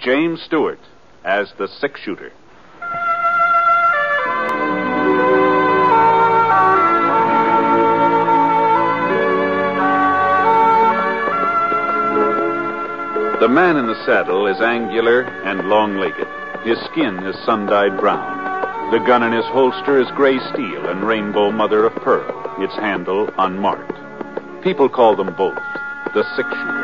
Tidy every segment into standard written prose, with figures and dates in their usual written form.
James Stewart as the six-shooter. The man in the saddle is angular and long-legged. His skin is sun-dyed brown. The gun in his holster is gray steel and rainbow mother of pearl, its handle unmarked. People call them both the six-shooter.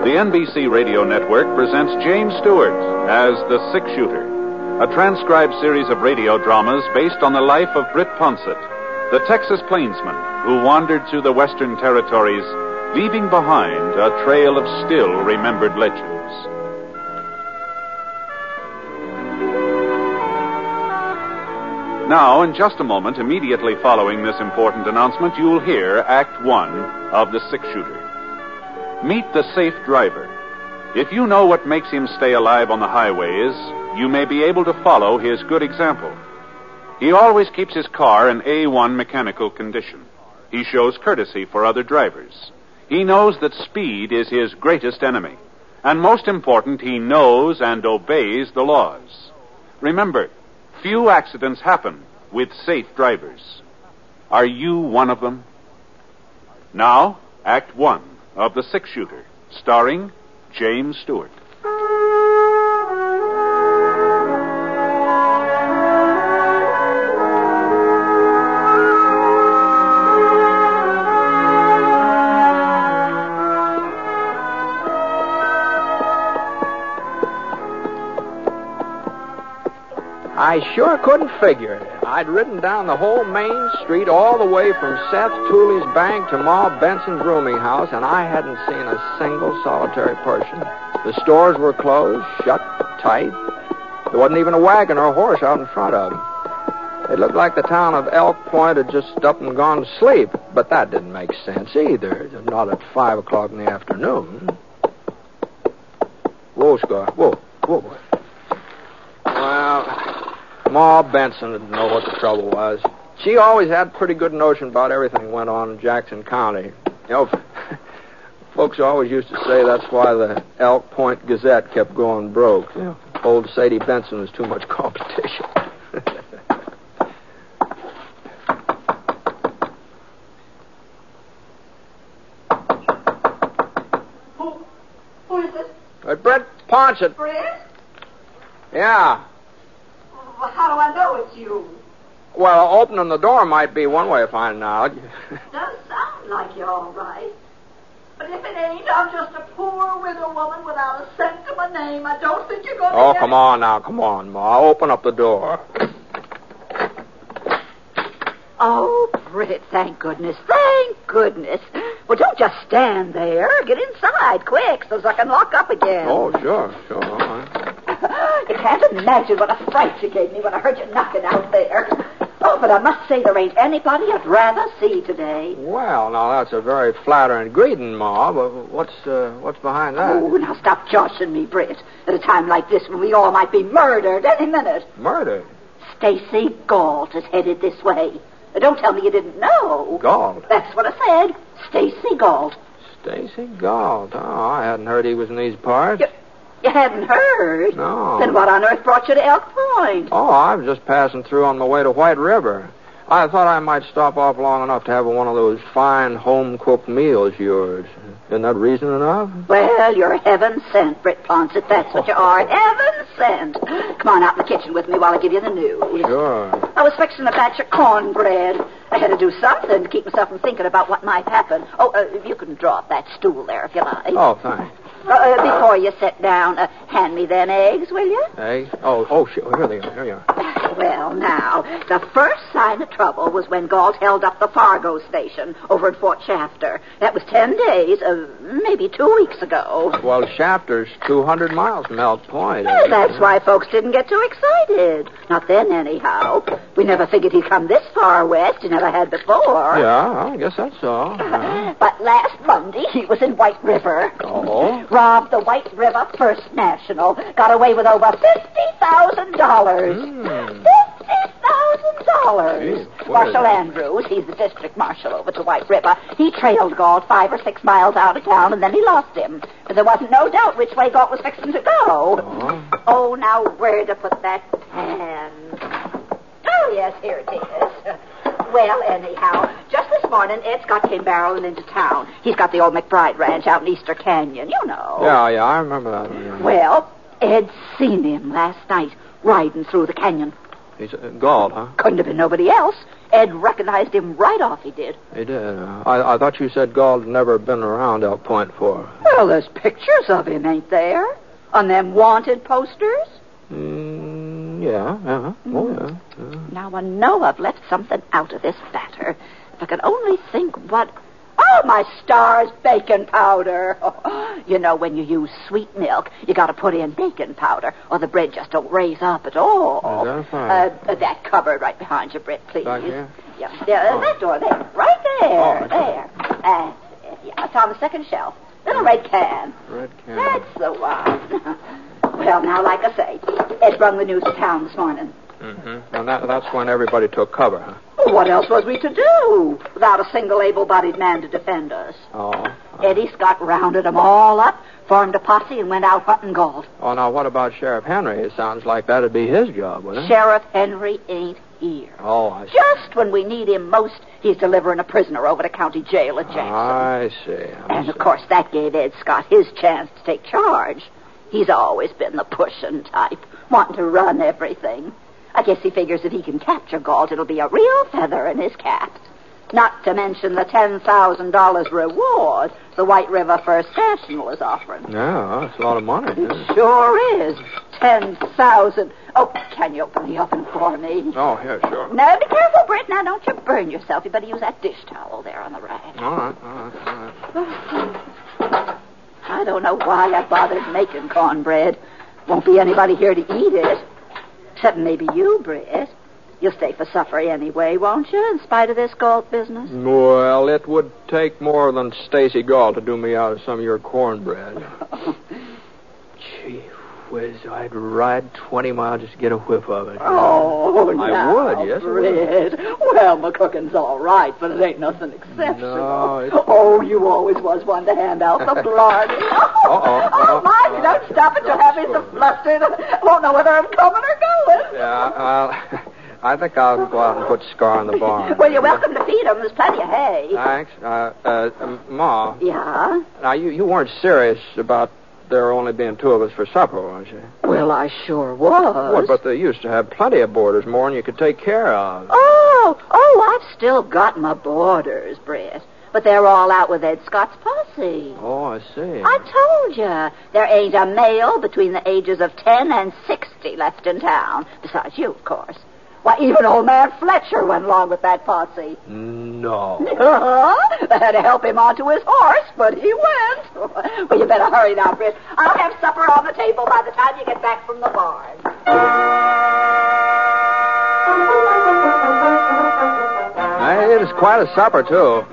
The NBC Radio Network presents James Stewart as the six-shooter, a transcribed series of radio dramas based on the life of Britt Ponset, the Texas plainsman who wandered through the Western Territories, leaving behind a trail of still-remembered legends. Now, in just a moment, immediately following this important announcement, you'll hear Act One of The Six-Shooter. Meet the safe driver. If you know what makes him stay alive on the highways, you may be able to follow his good example. He always keeps his car in A1 mechanical condition. He shows courtesy for other drivers. He knows that speed is his greatest enemy. And most important, he knows and obeys the laws. Remember, few accidents happen with safe drivers. Are you one of them? Now, Act One of The Six-Shooter, starring James Stewart. I sure couldn't figure it. I'd ridden down the whole main street all the way from Seth Tooley's bank to Ma Benson's rooming house, and I hadn't seen a single solitary person. The stores were closed, shut tight. There wasn't even a wagon or a horse out in front of them. It looked like the town of Elk Point had just up and gone to sleep, but that didn't make sense either. Not at 5 o'clock in the afternoon. Whoa, Scar. Whoa. Well, Ma Benson didn't know what the trouble was. She always had a pretty good notion about everything that went on in Jackson County. You know, folks always used to say that's why the Elk Point Gazette kept going broke. You know, old Sadie Benson was too much competition. Who is it? Britt Ponset. Britt? Yeah. Well, how do I know it's you? Well, opening the door might be one way of finding out. Does sound like you're all right. But if it ain't, I'm just a poor widow woman without a cent to my name. I don't think you're going to get... Come on now. Come on, Ma. Open up the door. Oh, Britt, thank goodness. Thank goodness. Well, don't just stand there. Get inside, quick, so I can lock up again. Oh, sure. All right. You can't imagine what a fright you gave me when I heard you knocking out there. Oh, but I must say there ain't anybody I'd rather see today. Well, now, that's a very flattering greeting, Ma, but what's behind that? Oh, now stop joshing me, Britt. At a time like this when we all might be murdered any minute. Murdered? Stacy Gault is headed this way. Don't tell me you didn't know. Gault? That's what I said. Stacy Gault. Stacy Gault? Oh, I hadn't heard he was in these parts. You hadn't heard? No. Then what on earth brought you to Elk Point? Oh, I was just passing through on my way to White River. I thought I might stop off long enough to have one of those fine home-cooked meals of yours. Isn't that reason enough? Well, you're heaven sent, Britt Ponset. That's what you are. Heaven sent. Come on out in the kitchen with me while I give you the news. Sure. I was fixing a batch of cornbread. I had to do something to keep myself from thinking about what might happen. Oh, you can draw up that stool there if you like. Oh, thanks. Before you sit down, hand me them eggs, will you? Eggs? Oh, sure. Here they are. Here you are. Well, now, the first sign of trouble was when Gault held up the Fargo station over at Fort Shafter. That was 10 days, maybe 2 weeks ago. Well, Shafter's 200 miles from Elk Point. Well, that's why folks didn't get too excited. Not then, anyhow. We never figured he'd come this far west. He never had before. Yeah, I guess that's so. But last Monday, he was in White River. Oh? Robbed the White River First National. Got away with over $50,000. $50,000. Gee, Marshal Andrews, he's the district marshal over to White River. He trailed Galt 5 or 6 miles out of town, and then he lost him. But there wasn't no doubt which way Galt was fixing to go. Oh, now where to put that pan? Oh, yes, here it is. Well, anyhow, just this morning, Ed Scott came barreling into town. He's got the old McBride Ranch out in Easter Canyon, you know. Yeah, I remember that. Yeah. Well, Ed seen him last night riding through the canyon. He's Gault, huh? Couldn't have been nobody else. Ed recognized him right off, he did. He did. I thought you said Gault had never been around Elk Point before. Well, there's pictures of him, ain't there? On them wanted posters? Yeah. Oh, yeah. Now, I know I've left something out of this batter. If I could only think what... Oh, my stars, bacon powder. You know, when you use sweet milk, you got to put in bacon powder, or the bread just don't raise up at all. That's fine. That cupboard right behind you, Britt, please. Back here? Yeah, that door there. Right there. Oh, there. That's it. Yeah, it's on the second shelf. Little red can. Red can. That's the one. Well, now, like I say, Ed brung the news to town this morning. Mm-hmm. And that's when everybody took cover, huh? Well, what else was we to do without a single able-bodied man to defend us? Eddie Scott rounded them all up, formed a posse, and went out hunting Gault. Oh, now, what about Sheriff Henry? It sounds like that'd be his job, wouldn't it? Sheriff Henry ain't here. Oh, I see. Just when we need him most, he's delivering a prisoner over to county jail at Jackson. I see. And, of course, that gave Ed Scott his chance to take charge. He's always been the pushing type, wanting to run everything. I guess he figures if he can capture Gault, it'll be a real feather in his cap. Not to mention the $10,000 reward the White River First National is offering. Yeah, that's a lot of money. It sure is. 10,000. Oh, can you open the oven for me? Oh, yeah, sure. No, be careful, Britt. Now, don't you burn yourself. You better use that dish towel there on the rack. All right. I don't know why I bothered making cornbread. Won't be anybody here to eat it. Except maybe you, Britt. You'll stay for supper anyway, won't you, in spite of this Gault business? Well, it would take more than Stacy Gault to do me out of some of your cornbread. Gee whiz, I'd ride 20 miles just to get a whiff of it. Oh, I would, yes. Britt. Well, my cooking's all right, but it ain't nothing exceptional. No, Oh, you always was one to hand out the blarney. Oh, my, you don't stop it. You'll have me so flustered. I won't know whether I'm coming or going. Yeah, I think I'll go out and put Scar in the barn. Well, you're welcome to feed him. There's plenty of hay. Thanks. Ma. Yeah? Now, you weren't serious about there only being 2 of us for supper, weren't you? Well, I sure was. Well, but they used to have plenty of boarders, more than you could take care of. Oh, I've still got my boarders, Britt. But they're all out with Ed Scott's posse. Oh, I see. I told you. There ain't a male between the ages of 10 and 60 left in town. Besides you, of course. Why, even old man Fletcher went along with that posse. No. They had to help him onto his horse, but he went. Well, you better hurry now, Britt. I'll have supper on the table by the time you get back from the barn. It is quite a supper, too.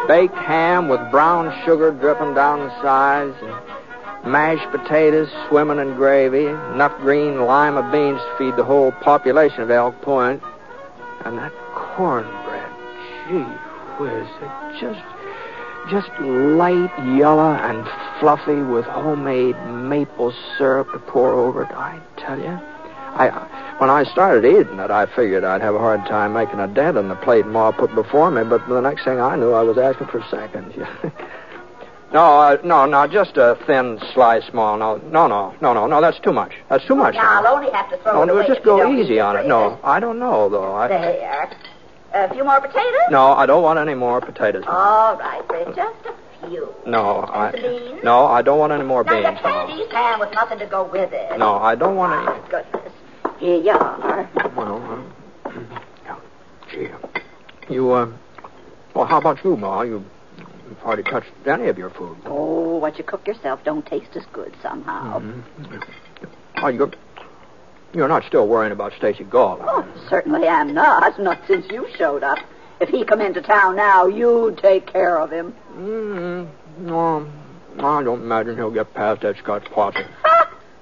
Baked ham with brown sugar dripping down the sides, and mashed potatoes swimming in gravy, enough green lima beans to feed the whole population of Elk Point. And that cornbread, gee whiz, it just light yellow and fluffy with homemade maple syrup to pour over it, I tell you. When I started eating it, I figured I'd have a hard time making a dent in the plate Ma put before me, but the next thing I knew, I was asking for seconds. No, just a thin slice, Ma. No, that's too much. That's too much. Now, I'll only have to throw it away. No, just go easy on it. No, I don't know, though. There. A few more potatoes? No, I don't want any more potatoes. All right, Britt, just a few. No, beans? No, I don't want any more beans. Now, you can't eat ham with nothing to go with it. No, I don't want any. Oh, goodness. Here you are. Well, gee. Well, how about you, Ma? You've hardly touched any of your food. Oh, what you cook yourself don't taste as good somehow. Mm-hmm. Oh, you're not still worrying about Stacy Gault. Oh, certainly am not. Not since you showed up. If he come into town now, you'd take care of him. No, I don't imagine he'll get past Ed Scott's posse.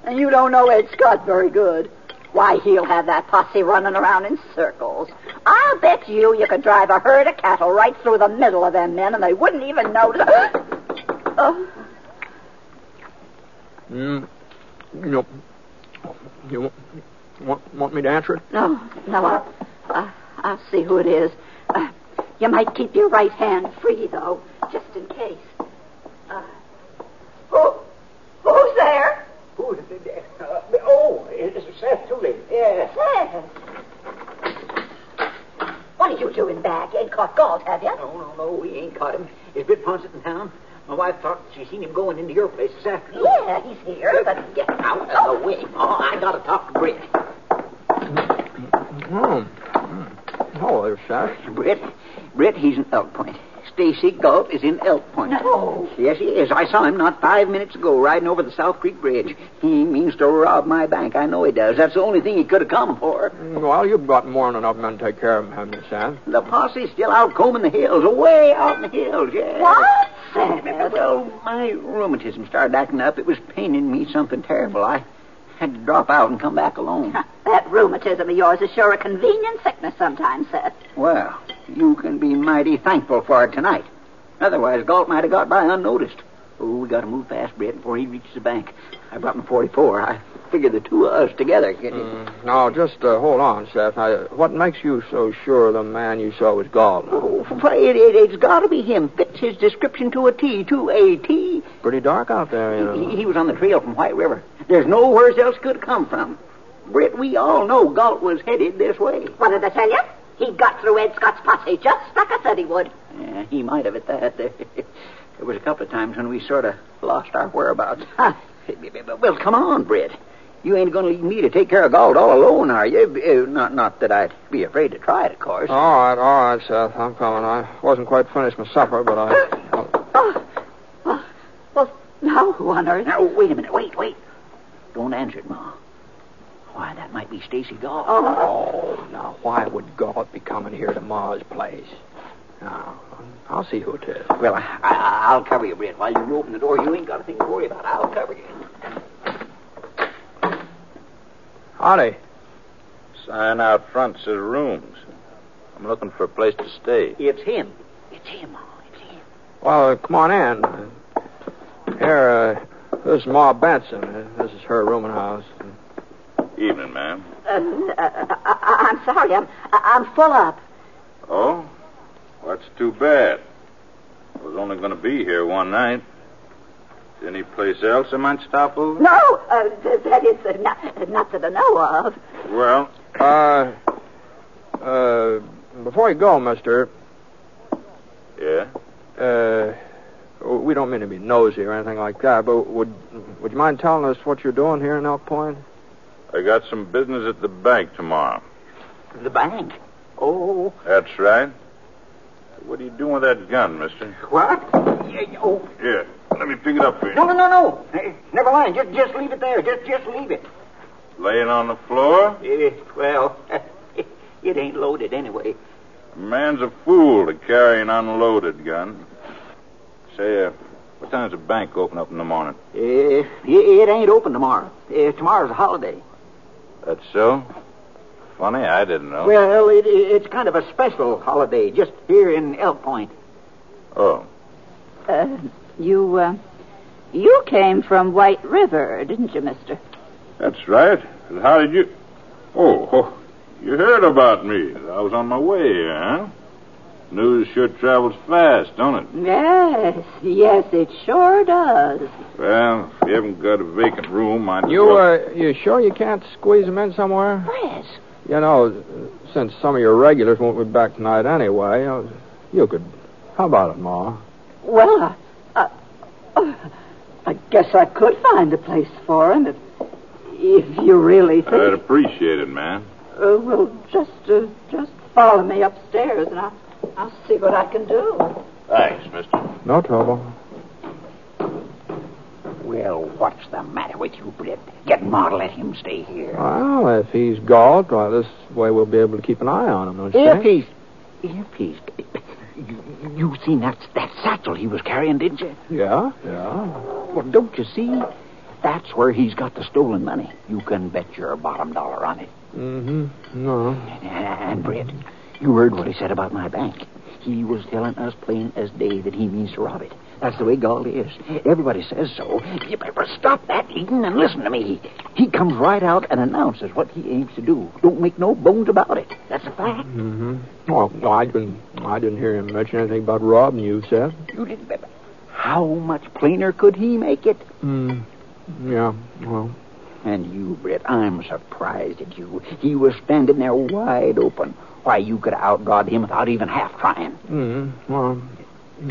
And you don't know Ed Scott very good. Why, he'll have that posse running around in circles. I'll bet you could drive a herd of cattle right through the middle of them men, and they wouldn't even notice. Oh. You want me to answer it? No, I'll see who it is. You might keep your right hand free, though, just in case. Who's there? Who's there? It's Seth Tooley. Yeah. Seth. What are you doing back? You ain't caught Gault, have you? No, we ain't caught him. Is Britt Ponset in town? My wife thought she seen him going into your place this afternoon. Yeah, he's here, but... Get out of the way. Oh, I gotta talk to Britt. Hello there, Seth. Britt, he's in Elk Point. Stacy Gault is in Elk Point. No. Yes, he is. I saw him not 5 minutes ago riding over the South Creek Bridge. He means to rob my bank. I know he does. That's the only thing he could have come for. Well, you've got more than enough men to take care of him, haven't you, Seth? The posse's still out combing the hills, away out in the hills, yeah. What? Seth? Well, my rheumatism started acting up. It was paining me something terrible. I had to drop out and come back alone. That rheumatism of yours is sure a convenient sickness sometimes, Seth. Well, you can be mighty thankful for it tonight. Otherwise, Gault might have got by unnoticed. Oh, we got to move fast, Britt, before he reaches the bank. I brought my 44. I figured the two of us together could... Now, just hold on, Seth. What makes you so sure the man you saw was Gault? Oh, it's got to be him. Fits his description to a T, to a T. Pretty dark out there, you know. He was on the trail from White River. There's nowhere else could come from. Britt, we all know Gault was headed this way. What did I tell you? He got through Ed Scott's posse just like I said he would. Yeah, he might have at that. There was a couple of times when we sort of lost our whereabouts. Well, come on, Britt. You ain't going to leave me to take care of Gault all alone, are you? Not that I'd be afraid to try it, of course. All right, Seth. I'm coming. I wasn't quite finished my supper, but Well, now who on earth? Now, wait a minute. Wait. Don't answer it, Ma. Why, that might be Stacy Gault. Oh, now, why would Gault be coming here to Ma's place? Now, I'll see who it is. Well, I'll cover you, Britt. While you open the door, you ain't got a thing to worry about. I'll cover you. Howdy. Sign out front says rooms. I'm looking for a place to stay. It's him, Ma. It's him. Well, come on in. Here, this is Ma Benson. This is her rooming house. Evening, ma'am. I'm sorry. I'm full up. Oh? Well, that's too bad. I was only going to be here one night. Any place else I might stop over? No, that is not that I know of. Well? Before you go, mister. Yeah? We don't mean to be nosy or anything like that, but would you mind telling us what you're doing here in Elk Point? I got some business at the bank tomorrow. The bank? Oh. That's right. What are you doing with that gun, mister? What? Yeah. Let me pick it up for you. No. Hey, never mind. Just leave it there. Just leave it. Laying on the floor? Well, it ain't loaded anyway. A man's a fool to carry an unloaded gun. Say, what time's the bank open up in the morning? It ain't open tomorrow. Tomorrow's a holiday. That's so? Funny, I didn't know. Well, it's kind of a special holiday just here in Elk Point. Oh. You came from White River, didn't you, mister? That's right. How did you... Oh, you heard about me. I was on my way here, huh? News sure travels fast, don't it? Yes, it sure does. Well, if you haven't got a vacant room, I'd... You sure you can't squeeze them in somewhere? Yes. You know, since some of your regulars won't be back tonight anyway, you could... How about it, Ma? Well, I guess I could find a place for him if you really think... I'd appreciate it, man. Well, just follow me upstairs, and I'll see what I can do. Thanks, mister. No trouble. Well, what's the matter with you, Britt? Get Ma to let him stay here. Well, if he's Gault, well, this way we'll be able to keep an eye on him, don't you think? If he's... You seen that satchel he was carrying, didn't you? Yeah. Well, don't you see? that's where he's got the stolen money. You can bet your bottom dollar on it. Mm-hmm. No. And, Britt, you heard what he said about my bank. He was telling us plain as day that he means to rob it. That's the way Gault is. Everybody says so. You better stop that, Eden, and listen to me. He comes right out and announces what he aims to do. Don't make no bones about it. That's a fact. Mm-hmm. Well, I didn't hear him mention anything about robbing you, Seth. You didn't. How much plainer could he make it? Yeah, well. And you, Britt, I'm surprised at you. He was standing there wide open. Why, you could have outdrawed him without even half trying. Well,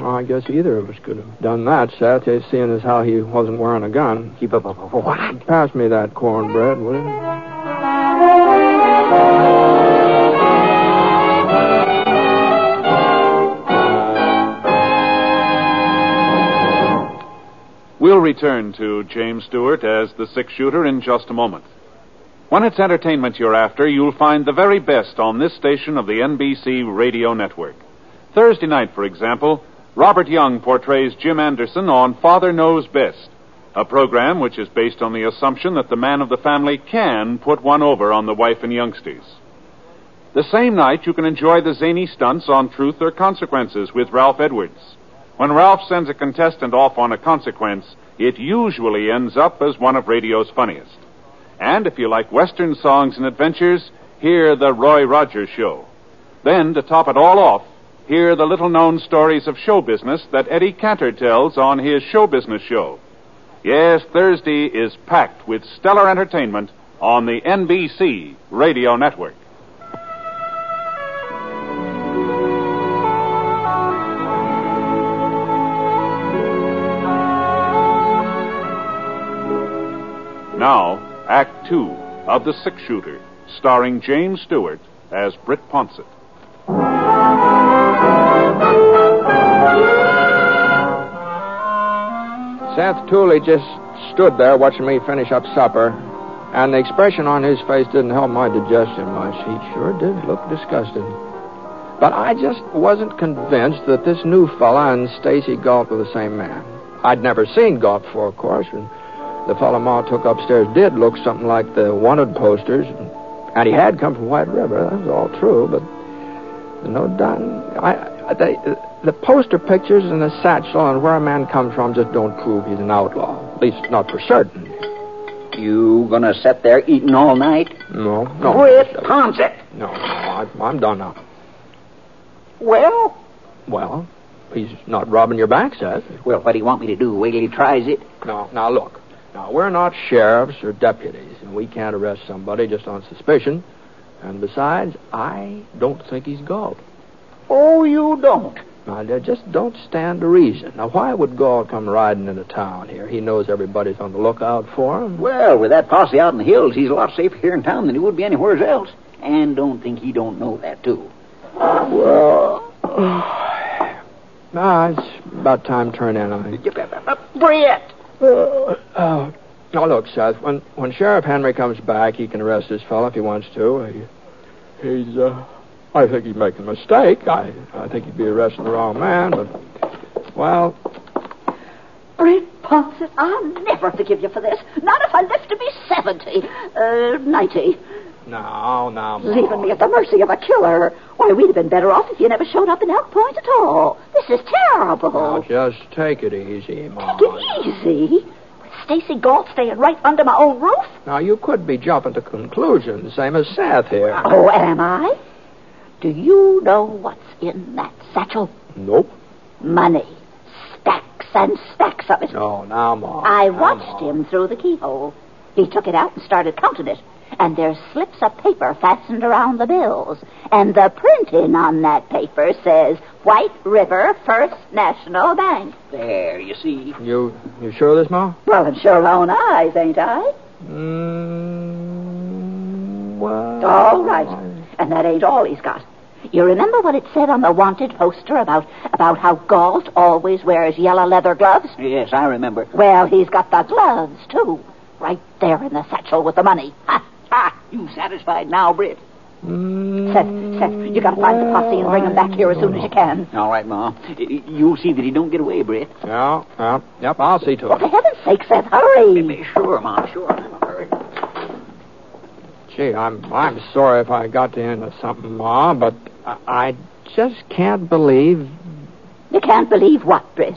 I guess either of us could have done that, Seth, seeing as how he wasn't wearing a gun. Keep up. What? Pass me that cornbread, will you? We'll return to James Stewart as the six-shooter in just a moment. When it's entertainment you're after, you'll find the very best on this station of the NBC radio network. Thursday night, for example, Robert Young portrays Jim Anderson on Father Knows Best, a program which is based on the assumption that the man of the family can put one over on the wife and youngsters. The same night, you can enjoy the zany stunts on Truth or Consequences with Ralph Edwards. When Ralph sends a contestant off on a consequence, it usually ends up as one of radio's funniest. And if you like Western songs and adventures, hear the Roy Rogers Show. Then, to top it all off, hear the little-known stories of show business that Eddie Cantor tells on his Show Business Show. Yes, Thursday is packed with stellar entertainment on the NBC Radio Network. Now, Act Two of The Six-Shooter, starring James Stewart as Britt Ponset. Seth Tooley just stood there watching me finish up supper, and the expression on his face didn't help my digestion much. He sure did look disgusted. But I just wasn't convinced that this new fella and Stacy Gault were the same man. I'd never seen Gault before, of course, and the fella Ma took upstairs did look something like the wanted posters, and he had come from White River. That was all true, but no doubt, the poster pictures and the satchel and where a man comes from just don't prove he's an outlaw. At least not for certain. You gonna sit there eating all night? No. Britt Ponset! No, I'm done now. Well, he's not robbing your bank, Seth. Well, what do you want me to do? Wait till he tries it? No, now look. Now, we're not sheriffs or deputies, and we can't arrest somebody just on suspicion. And besides, I don't think he's Gault. Oh, you don't? Now, they just don't stand to reason. Now, why would Gault come riding into town here? He knows everybody's on the lookout for him. Well, with that posse out in the hills, he's a lot safer here in town than he would be anywhere else. And don't think he don't know that, too. Well, it's about time to turn in. Britt! Now, look, Seth, when Sheriff Henry comes back, he can arrest this fella if he wants to. I think he's making a mistake. I think he'd be arresting the wrong man, but, well... Britt Ponset, I'll never forgive you for this. Not if I live to be 90. No, Ma. Leaving me at the mercy of a killer. Why, we'd have been better off if you never showed up in Elk Point at all. This is terrible. Now, just take it easy, Ma. Take it easy? With Stacy Gault staying right under my own roof? Now, you could be jumping to conclusions, same as Seth here. Oh, am I? Do you know what's in that satchel? Nope. Money. Stacks and stacks of it. No, now, Ma. I watched him through the keyhole. He took it out and started counting it. And there's slips of paper fastened around the bills. And the printing on that paper says White River First National Bank. There, you see. You sure of this, Ma? Well, I'm sure own eyes, ain't I? Well... All right. And that ain't all he's got. You remember what it said on the wanted poster about how Gault always wears yellow leather gloves? Yes, I remember. Well, he's got the gloves, too. Right there in the satchel with the money. Ha! Ha! You satisfied now, Britt? Seth, you gotta find the posse and bring him back here as soon as you can. All right, Ma. You'll see that he don't get away, Britt. Yep, I'll see to Well, it. for heaven's sake, Seth, hurry. Sure, Mom, sure. Hurry. Gee, I'm sorry if I got you into something, Ma, but I just can't believe... You can't believe what, Britt?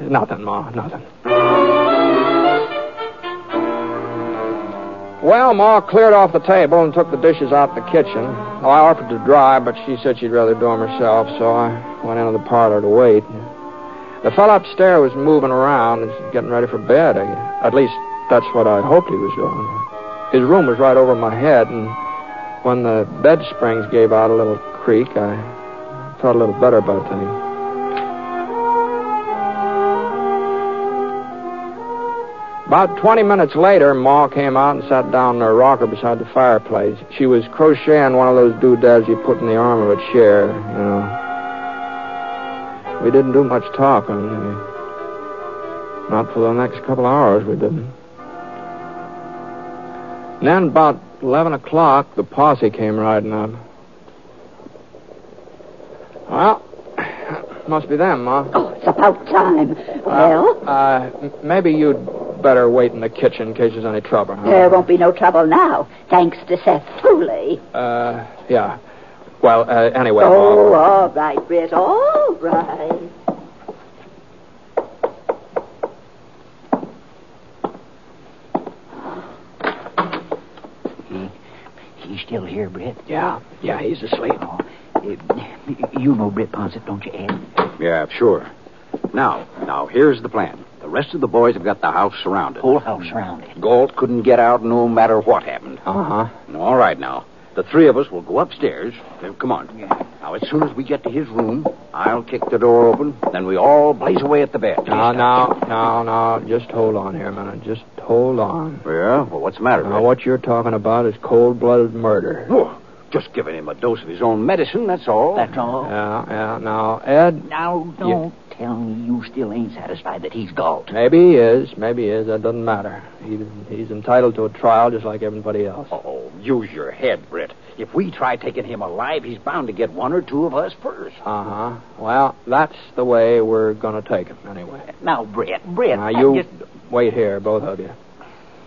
Nothing, Ma, nothing. Well, Ma cleared off the table and took the dishes out in the kitchen. Well, I offered to dry, but she said she'd rather do them herself, so I went into the parlor to wait. The fellow upstairs was moving around and getting ready for bed. At least, that's what I hoped he was doing. His room was right over my head, and when the bed springs gave out a little creak, I felt a little better about things. About 20 minutes later, Ma came out and sat down in her rocker beside the fireplace. She was crocheting one of those doodads you put in the arm of a chair, you know. We didn't do much talking. Not for the next couple of hours, we didn't. And then about 11 o'clock, the posse came riding up. Well, must be them, Ma. Oh, it's about time. Well? Maybe you'd better wait in the kitchen in case there's any trouble, huh? There won't be no trouble now, thanks to Seth Tooley. Yeah. Well, anyway... Oh, all right, Britt, all right. He's still here, Britt? Yeah, he's asleep. Oh, you know Britt Ponset, don't you, Ed? Yeah, sure. Now, here's the plan. The rest of the boys have got the house surrounded. Whole house surrounded. Gault couldn't get out no matter what happened. Uh-huh. All right, now. The three of us will go upstairs. Come on. Yeah. Now, as soon as we get to his room, I'll kick the door open, then we all blaze away at the bed. No. Just hold on here a minute. Just hold on. Yeah? Well, what's the matter, Now, Red? what you're talking about is cold-blooded murder. Oh, just giving him a dose of his own medicine, that's all. That's all? Yeah. Now, Ed... Now, don't tell me you still ain't satisfied that he's Gault. Maybe he is. That doesn't matter. He's entitled to a trial just like everybody else. Oh, use your head, Britt. If we try taking him alive, he's bound to get one or two of us first. Uh-huh. Well, that's the way we're going to take him, anyway. Now, Britt. Now, you wait here, both of you.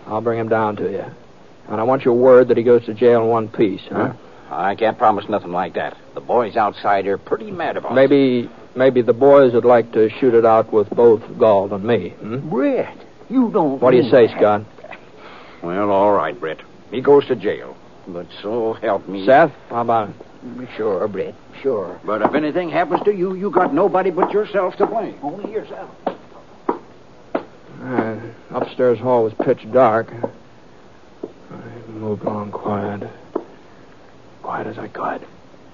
I'll bring him down to you. And I want your word that he goes to jail in one piece, huh? I can't promise nothing like that. The boys outside are pretty mad about it. Maybe the boys would like to shoot it out with both Gault and me. Britt, you don't... What do you say, Scott? Well, all right, Britt. He goes to jail. But so help me. Seth, how about it? Sure, Britt, sure. But if anything happens to you, you got nobody but yourself to blame. Only yourself. Upstairs hall was pitch dark. I moved along quiet as I could.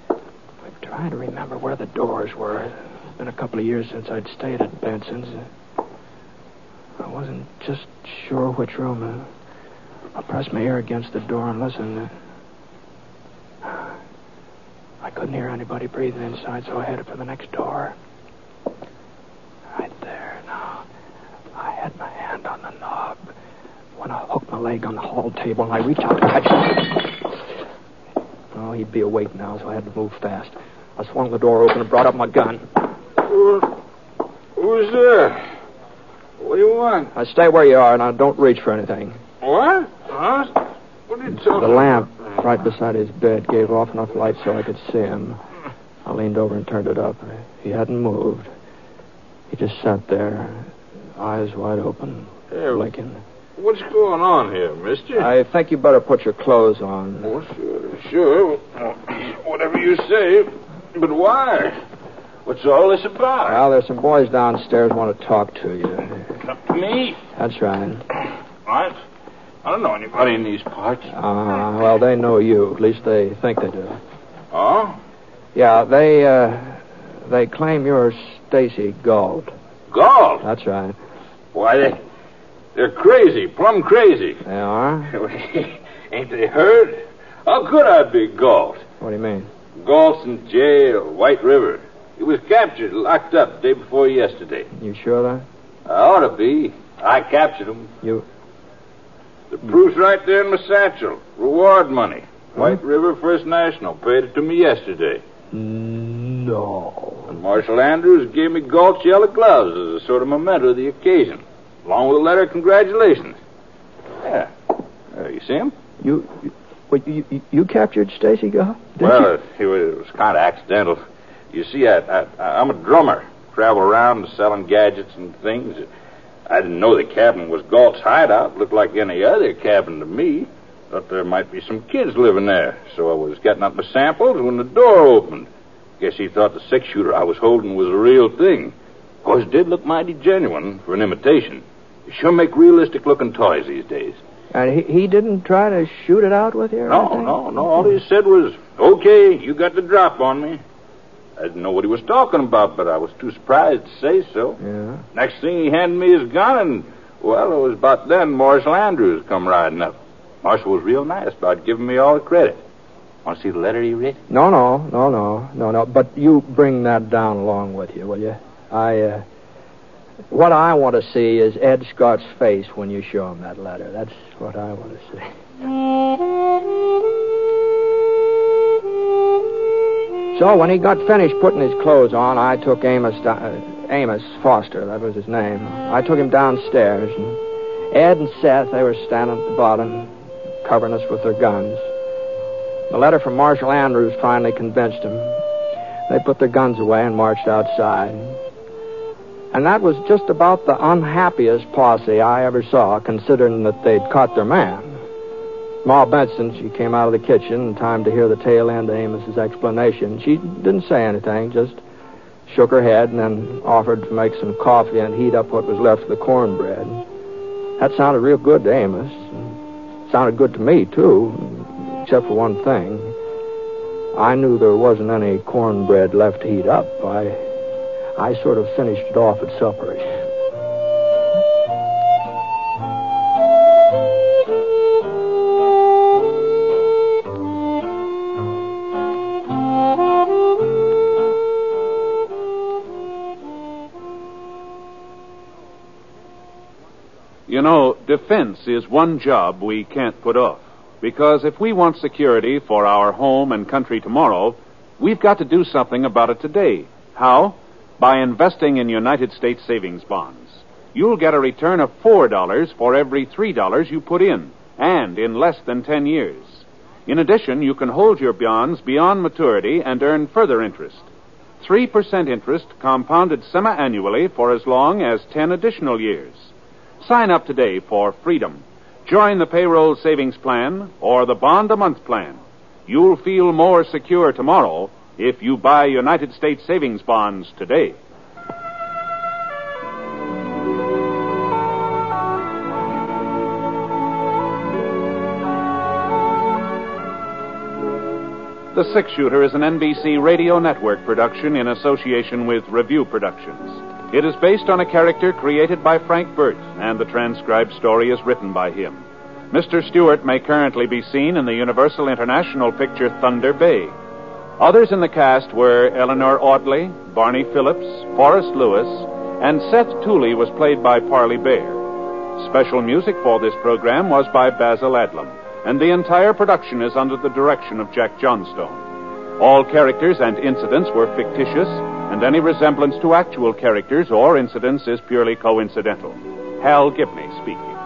I'm trying to remember where the doors were. It's been a couple of years since I'd stayed at Benson's. I wasn't just sure which room. I pressed my ear against the door and listened. I couldn't hear anybody breathing inside, so I headed for the next door. Right there. Now, I had my hand on the knob when I hooked my leg on the hall table, and I reached out to catch him. Oh, he'd be awake now, so I had to move fast. I swung the door open and brought up my gun. Who's there? What do you want? Now, stay where you are, and don't reach for anything. What? Huh? What are you talking The lamp right beside his bed gave off enough light so I could see him. I leaned over and turned it up. He hadn't moved. He just sat there, eyes wide open, blinking. What's going on here, mister? I think you better put your clothes on. Oh, sure. Whatever you say. But why? What's all this about? Well, there's some boys downstairs want to talk to you. Me? That's right. What? I don't know anybody in these parts. Well, they know you. At least they think they do. Oh? Yeah, they claim you're Stacy Gault. Gault? That's right. Why, they're crazy, plumb crazy. They are? Ain't they heard? How could I be Gault? What do you mean? Gault's in jail, White River. He was captured, locked up day before yesterday. You sure that? I ought to be. I captured him. You... The proof's right there in my satchel. Reward money. White River First National paid it to me yesterday. No. And Marshal Andrews gave me Gault's yellow gloves as a sort of memento of the occasion, along with a letter of congratulations. Yeah. You see him? You captured Stacy Gault? Well, it was kind of accidental. You see, I'm a drummer. Travel around selling gadgets and things. I didn't know the cabin was Gault's hideout. Looked like any other cabin to me. Thought there might be some kids living there. So I was getting up my samples when the door opened. Guess he thought the six-shooter I was holding was a real thing. Of course, it did look mighty genuine for an imitation. You sure make realistic-looking toys these days. And he didn't try to shoot it out with you or anything? No. All he said was, okay, you got the drop on me. I didn't know what he was talking about, but I was too surprised to say so. Yeah. Next thing, he handed me his gun, and, well, it was about then Marshal Andrews come riding up. Marshal was real nice about giving me all the credit. Want to see the letter he wrote? No. But you bring that down along with you, will you? What I want to see is Ed Scott's face when you show him that letter. That's what I want to see. So when he got finished putting his clothes on, I took Amos Foster, that was his name. I took him downstairs, and Ed and Seth, they were standing at the bottom, covering us with their guns. The letter from Marshal Andrews finally convinced them. They put their guns away and marched outside. And that was just about the unhappiest posse I ever saw, considering that they'd caught their man. Ma Benson, she came out of the kitchen in time to hear the tail end of Amos's explanation. She didn't say anything, just shook her head and then offered to make some coffee and heat up what was left of the cornbread. That sounded real good to Amos. It sounded good to me, too, except for one thing. I knew there wasn't any cornbread left to heat up. I sort of finished it off at supper. You know, defense is one job we can't put off. Because if we want security for our home and country tomorrow, we've got to do something about it today. How? By investing in United States savings bonds. You'll get a return of $4 for every $3 you put in, and in less than 10 years. In addition, you can hold your bonds beyond maturity and earn further interest. 3% interest compounded semi-annually for as long as 10 additional years. Sign up today for freedom. Join the payroll savings plan or the bond-a-month plan. You'll feel more secure tomorrow if you buy United States savings bonds today. The Six Shooter is an NBC Radio Network production in association with Review Productions. It is based on a character created by Frank Burt, and the transcribed story is written by him. Mr. Stewart may currently be seen in the Universal International picture Thunder Bay. Others in the cast were Eleanor Audley, Barney Phillips, Forrest Lewis, and Seth Tooley was played by Parley Bear. Special music for this program was by Basil Adlam, and the entire production is under the direction of Jack Johnstone. All characters and incidents were fictitious, and any resemblance to actual characters or incidents is purely coincidental. Hal Gibney speaking.